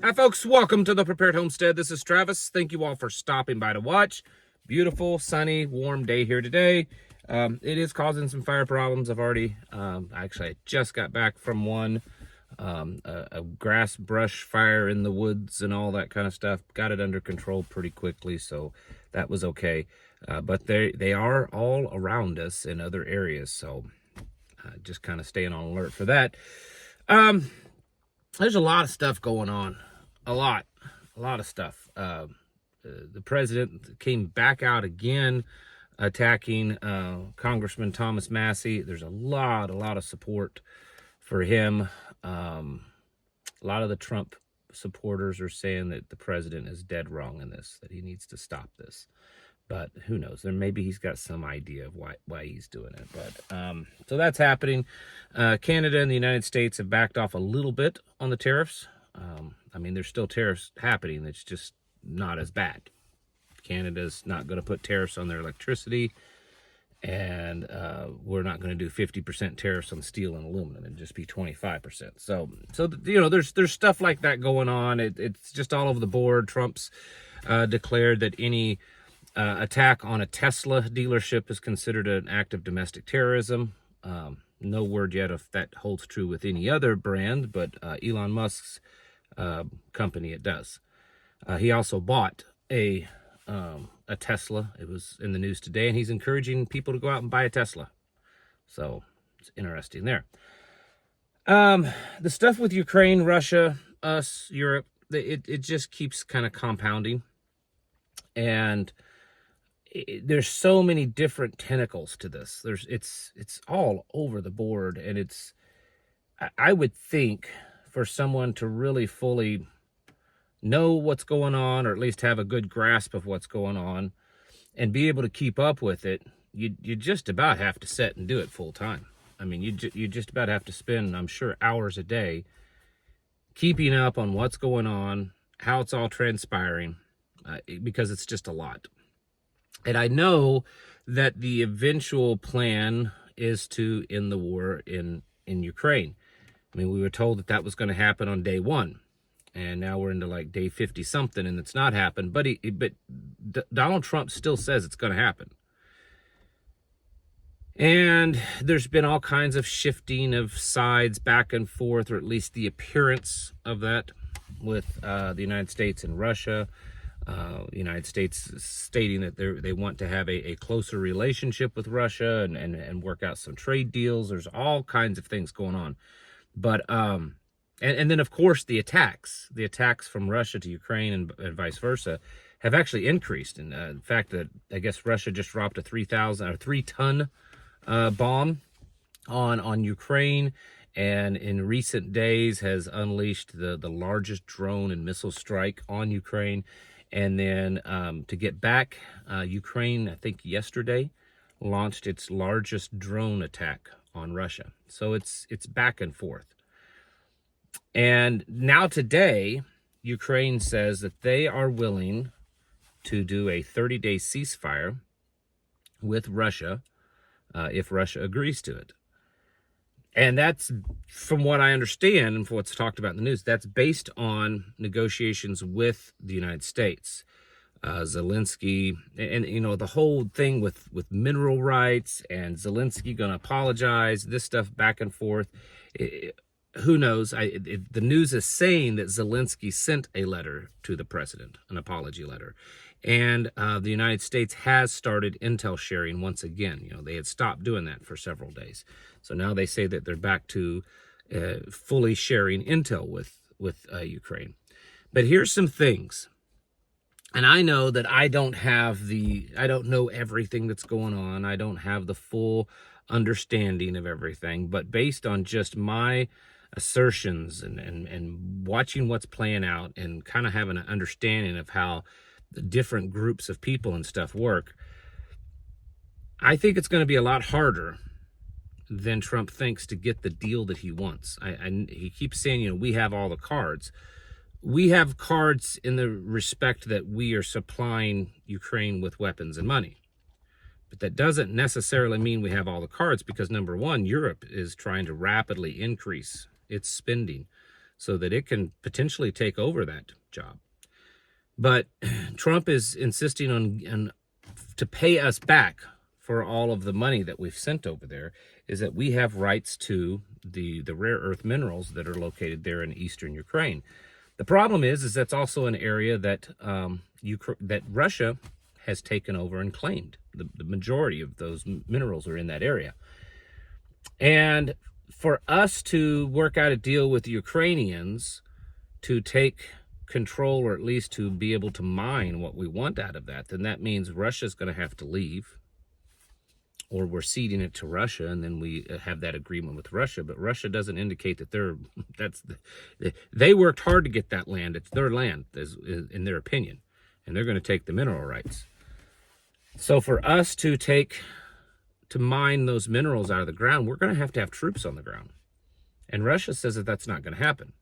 Hi folks, welcome to the Prepared Homestead. This is Travis. Thank you all for stopping by to watch. Beautiful, sunny, warm day here today. It is causing some fire problems. I've already, actually I just got back from one, a grass brush fire in the woods and all that kind of stuff. Got it under control pretty quickly, so that was okay. But they are all around us in other areas, so just kind of staying on alert for that. There's a lot of stuff going on. A lot of stuff. The president came back out again, attacking Congressman Thomas Massey. There's a lot of support for him. A lot of the Trump supporters are saying that the president is dead wrong in this, that he needs to stop this. But who knows? Then maybe he's got some idea of why he's doing it. But so that's happening. Canada and the United States have backed off a little bit on the tariffs. I mean, there's still tariffs happening. It's just not as bad. Canada's not going to put tariffs on their electricity, and we're not going to do 50% tariffs on steel and aluminum and just be 25%. So you know, there's stuff like that going on. It's just all over the board. Trump's declared that any attack on a Tesla dealership is considered an act of domestic terrorism. No word yet if that holds true with any other brand, but Elon Musk's company, it does. He also bought a Tesla. It was in the news today, and he's encouraging people to go out and buy a Tesla. So it's interesting there. The stuff with Ukraine, Russia, us, Europe, it just keeps kind of compounding. And there's so many different tentacles to this. It's all over the board, and I would think for someone to really fully know what's going on, or at least have a good grasp of what's going on and be able to keep up with it, you just about have to sit and do it full time. I mean, you just about have to spend, I'm sure, hours a day keeping up on what's going on, how it's all transpiring, because it's just a lot. And I know that the eventual plan is to end the war in Ukraine. I mean, we were told that was going to happen on day 1. And now we're into like day 50 something, and it's not happened. But Donald Trump still says it's going to happen. And there's been all kinds of shifting of sides back and forth, or at least the appearance of that, with the United States and Russia. The United States stating that they want to have a closer relationship with Russia and work out some trade deals. There's all kinds of things going on. But and then, of course, the attacks from Russia to Ukraine and vice versa have actually increased. And in fact, that I guess Russia just dropped a 3-ton bomb on Ukraine, and in recent days has unleashed the largest drone and missile strike on Ukraine. And then to get back, Ukraine, I think yesterday, launched its largest drone attack on Russia. So it's back and forth. And now today, Ukraine says that they are willing to do a 30-day ceasefire with Russia if Russia agrees to it. And that's, from what I understand and from what's talked about in the news, that's based on negotiations with the United States. Zelensky, and you know, the whole thing with mineral rights and Zelensky going to apologize, this stuff back and forth. Who knows? The news is saying that Zelensky sent a letter to the president, an apology letter. And the United States has started intel sharing once again. You know, they had stopped doing that for several days. So now they say that they're back to fully sharing intel with Ukraine. But here's some things. And I know that I don't know everything that's going on. I don't have the full understanding of everything. But based on just my assertions and watching what's playing out and kind of having an understanding of how the different groups of people and stuff work, I think it's going to be a lot harder than Trump thinks to get the deal that he wants. He keeps saying, you know, we have all the cards. We have cards in the respect that we are supplying Ukraine with weapons and money. But that doesn't necessarily mean we have all the cards, because number one, Europe is trying to rapidly increase its spending so that it can potentially take over that job. But Trump is insisting on to pay us back for all of the money that we've sent over there, is that we have rights to the rare earth minerals that are located there in eastern Ukraine. The problem is that's also an area that that Russia has taken over and claimed. The majority of those minerals are in that area. And for us to work out a deal with the Ukrainians to take control, or at least to be able to mine what we want out of that, then that means Russia's going to have to leave, or we're ceding it to Russia, and then we have that agreement with Russia. But Russia doesn't indicate that they worked hard to get that land. It's their land, in their opinion, and they're going to take the mineral rights. So for us to mine those minerals out of the ground, we're going to have troops on the ground, and Russia says that that's not going to happen.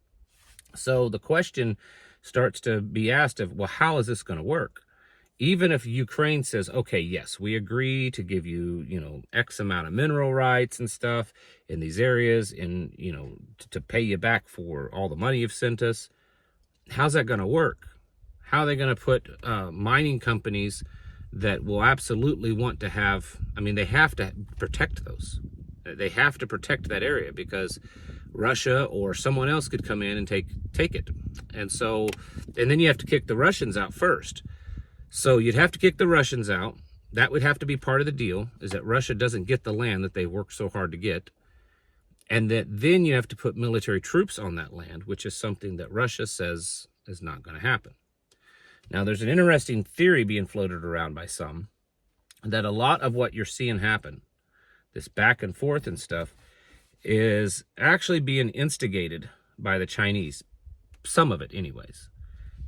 So the question starts to be asked of, well, how is this going to work? Even if Ukraine says, okay, yes, we agree to give you, X amount of mineral rights and stuff in these areas, and, to pay you back for all the money you've sent us, how's that going to work? How are they going to put mining companies that will absolutely want to have, they have to protect those. They have to protect that area, because Russia or someone else could come in and take it. And then you have to kick the Russians out first. So you'd have to kick the Russians out. That would have to be part of the deal, is that Russia doesn't get the land that they worked so hard to get. And that then you have to put military troops on that land, which is something that Russia says is not going to happen. Now, there's an interesting theory being floated around by some, that a lot of what you're seeing happen, this back and forth and stuff, is actually being instigated by the Chinese. Some of it anyways.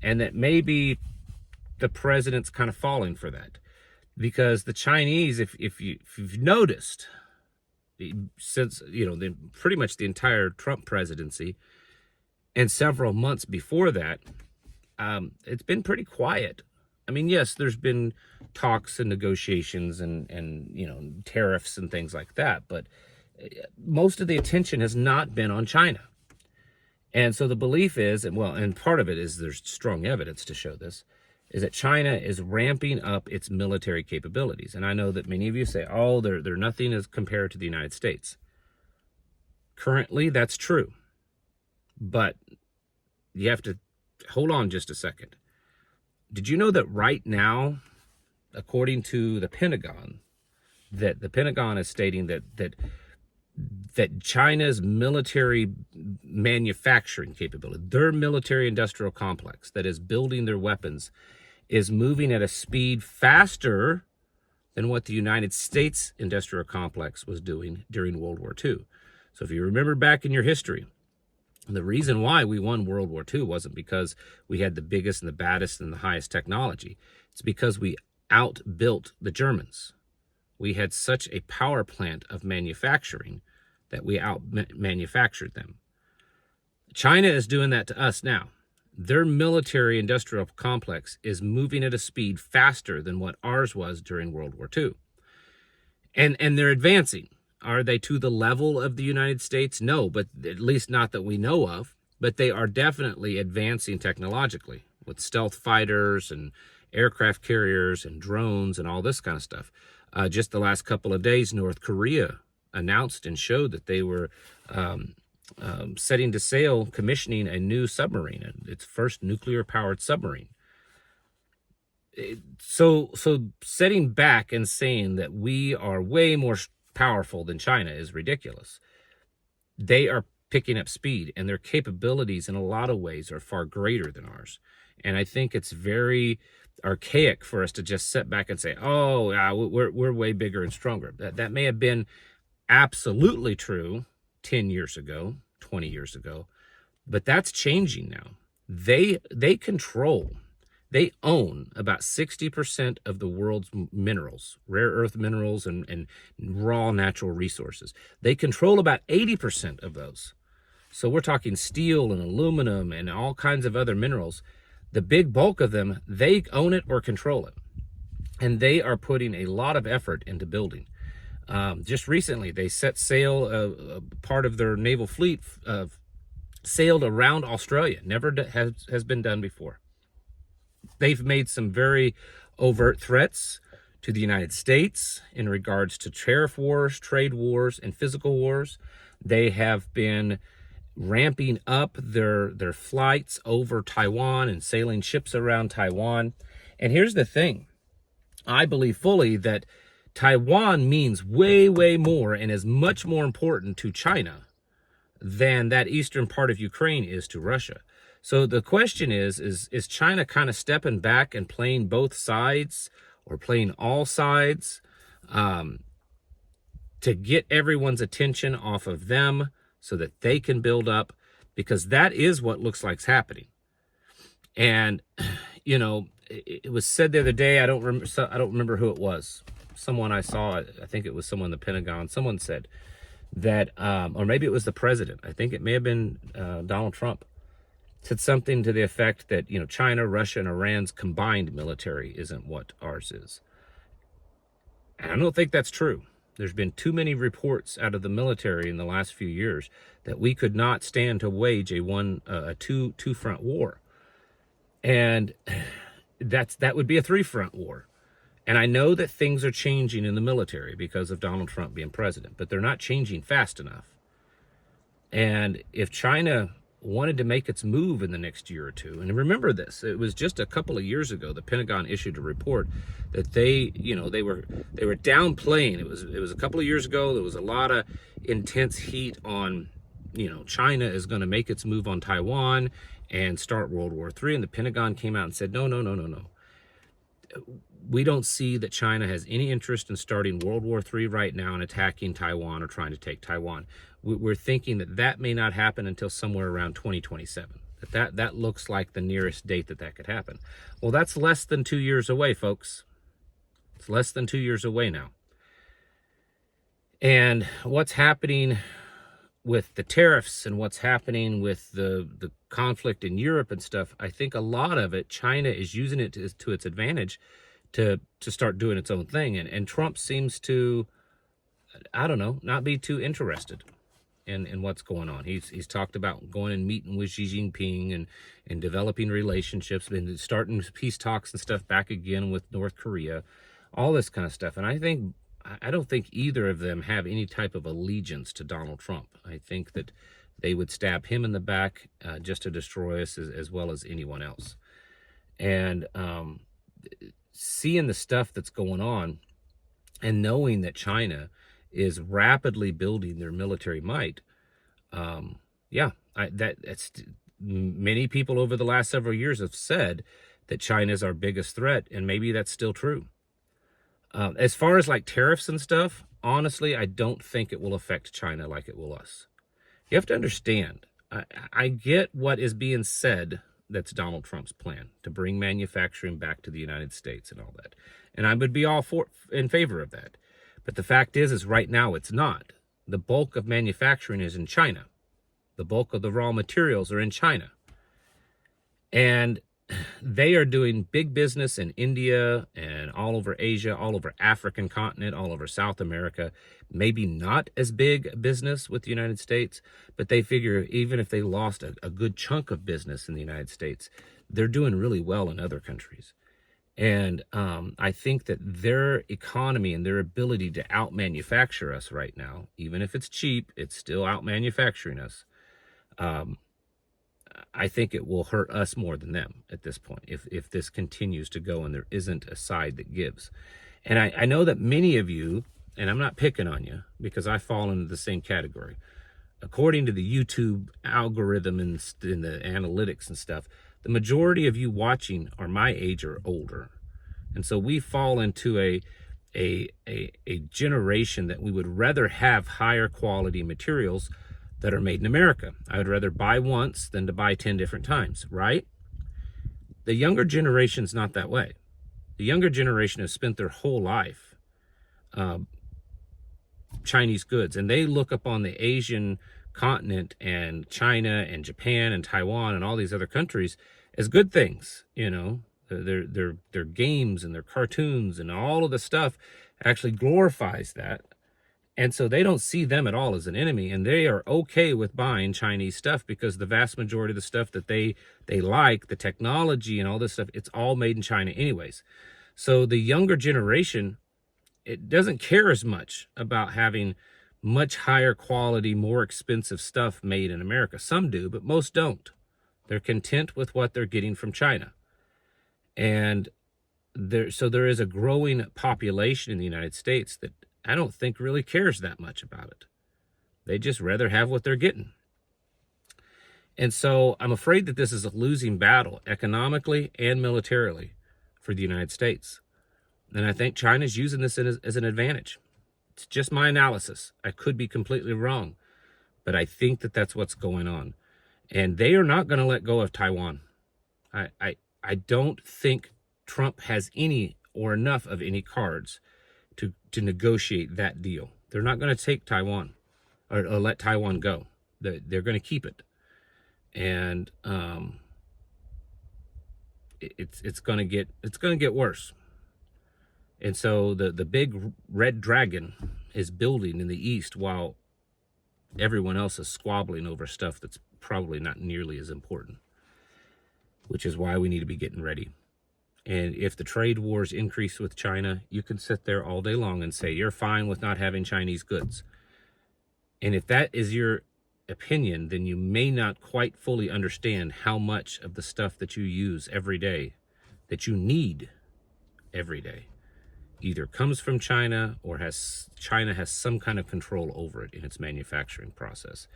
And that maybe the president's kind of falling for that, because the Chinese, if you've noticed, since pretty much the entire Trump presidency and several months before that, it's been pretty quiet. Yes, there's been talks and negotiations and tariffs and things like that, but most of the attention has not been on China. And so the belief is, and part of it is there's strong evidence to show this, is that China is ramping up its military capabilities. And I know that many of you say, oh, they're nothing as compared to the United States. Currently, that's true. But you have to hold on just a second. Did you know that right now, according to the Pentagon, that the Pentagon is stating that China's military manufacturing capability, their military industrial complex that is building their weapons, is moving at a speed faster than what the United States industrial complex was doing during World War II. So if you remember back in your history, the reason why we won World War II wasn't because we had the biggest and the baddest and the highest technology. It's because we outbuilt the Germans. We had such a power plant of manufacturing that we out-manufactured them. China is doing that to us now. Their military industrial complex is moving at a speed faster than what ours was during World War II. And they're advancing. Are they to the level of the United States? No, but at least not that we know of. But they are definitely advancing technologically with stealth fighters and aircraft carriers and drones and all this kind of stuff. Just the last couple of days, North Korea announced and showed that they were setting to sail, commissioning a new submarine, its first nuclear-powered submarine. So setting back and saying that we are way more powerful than China is ridiculous. They are picking up speed, and their capabilities in a lot of ways are far greater than ours. And I think it's very archaic for us to just sit back and say, oh, yeah, we're way bigger and stronger. That may have been absolutely true 10 years ago, 20 years ago, but that's changing now. They own about 60% of the world's minerals, rare earth minerals and raw natural resources. They control about 80% of those. So we're talking steel and aluminum and all kinds of other minerals. The big bulk of them, they own it or control it. And they are putting a lot of effort into building. Just recently, they set sail, part of their naval fleet sailed around Australia. Never has been done before. They've made some very overt threats to the United States in regards to tariff wars, trade wars, and physical wars. They have been ramping up their flights over Taiwan and sailing ships around Taiwan. And here's the thing. I believe fully that Taiwan means way, way more and is much more important to China than that eastern part of Ukraine is to Russia. So the question is China kind of stepping back and playing both sides or playing all sides to get everyone's attention off of them so that they can build up? Because that is what looks like's happening. And, you know, it was said the other day, I don't remember who it was. Someone I saw, I think it was someone in the Pentagon, someone said that, or maybe it was the president, I think it may have been Donald Trump, said something to the effect that, you know, China, Russia, and Iran's combined military isn't what ours is. And I don't think that's true. There's been too many reports out of the military in the last few years that we could not stand to wage a two-front war. And that would be a three-front war. And I know that things are changing in the military because of Donald Trump being president, but they're not changing fast enough. And if China wanted to make its move in the next year or two, and remember this, it was just a couple of years ago the Pentagon issued a report that they were downplaying. It was a couple of years ago. There was a lot of intense heat on, you know, China is going to make its move on Taiwan and start World War III, and the Pentagon came out and said, no. We don't see that China has any interest in starting World War III right now and attacking Taiwan or trying to take Taiwan. We're thinking that may not happen until somewhere around 2027. That looks like the nearest date that could happen. Well, that's less than 2 years away, folks. It's less than 2 years away now. And what's happening with the tariffs and what's happening with the conflict in Europe and stuff, I think a lot of it, China is using it to its advantage to start doing its own thing. And Trump seems to, I don't know, not be too interested in what's going on. He's talked about going and meeting with Xi Jinping and developing relationships and starting peace talks and stuff back again with North Korea, all this kind of stuff. And I don't think either of them have any type of allegiance to Donald Trump. I think that they would stab him in the back just to destroy us as well as anyone else. And seeing the stuff that's going on and knowing that China is rapidly building their military might, many people over the last several years have said that China is our biggest threat, and maybe that's still true. As far as like tariffs and stuff, honestly, I don't think it will affect China like it will us. You have to understand, I get what is being said. That's Donald Trump's plan to bring manufacturing back to the United States and all that. And I would be all in favor of that. But the fact is right now it's not. The bulk of manufacturing is in China. The bulk of the raw materials are in China. And they are doing big business in India and all over Asia, all over African continent, all over South America. Maybe not as big a business with the United States, but they figure even if they lost a good chunk of business in the United States, they're doing really well in other countries. And I think that their economy and their ability to out-manufacture us right now, even if it's cheap, it's still out-manufacturing us. I think it will hurt us more than them at this point if this continues to go and there isn't a side that gives. And I know that many of you, and I'm not picking on you because I fall into the same category. According to the YouTube algorithm and the analytics and stuff, the majority of you watching are my age or older. And so we fall into a generation that we would rather have higher quality materials that are made in America. I would rather buy once than to buy 10 different times, right? The younger generation's not that way. The younger generation has spent their whole life Chinese goods, and they look upon the Asian continent and China and Japan and Taiwan and all these other countries as good things. You know, their games and their cartoons and all of the stuff actually glorifies that. And so they don't see them at all as an enemy, and they are okay with buying Chinese stuff because the vast majority of the stuff that they like, the technology and all this stuff, it's all made in China anyways. So the younger generation, it doesn't care as much about having much higher quality, more expensive stuff made in America. Some do, but most don't. They're content with what they're getting from China. And so there is a growing population in the United States that I don't think really cares that much about it. They just rather have what they're getting. And so I'm afraid that this is a losing battle economically and militarily for the United States. And I think China's using this as an advantage. It's just my analysis. I could be completely wrong, but I think that that's what's going on. And they are not going to let go of Taiwan. I don't think Trump has any or enough of any cards to negotiate that deal. They're not going to take Taiwan or let Taiwan go. They're going to keep it. And it's going to get worse. And so the big red dragon is building in the east while everyone else is squabbling over stuff that's probably not nearly as important, which is why we need to be getting ready. And if the trade wars increase with China, you can sit there all day long and say you're fine with not having Chinese goods. And if that is your opinion, then you may not quite fully understand how much of the stuff that you use every day, that you need every day, either comes from China or China has some kind of control over it in its manufacturing process.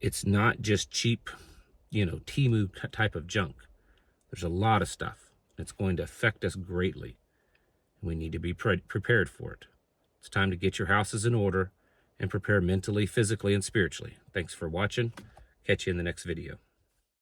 It's not just cheap, Temu type of junk. There's a lot of stuff. It's going to affect us greatly. We need to be prepared for it. It's time to get your houses in order and prepare mentally, physically, and spiritually. Thanks for watching. Catch you in the next video.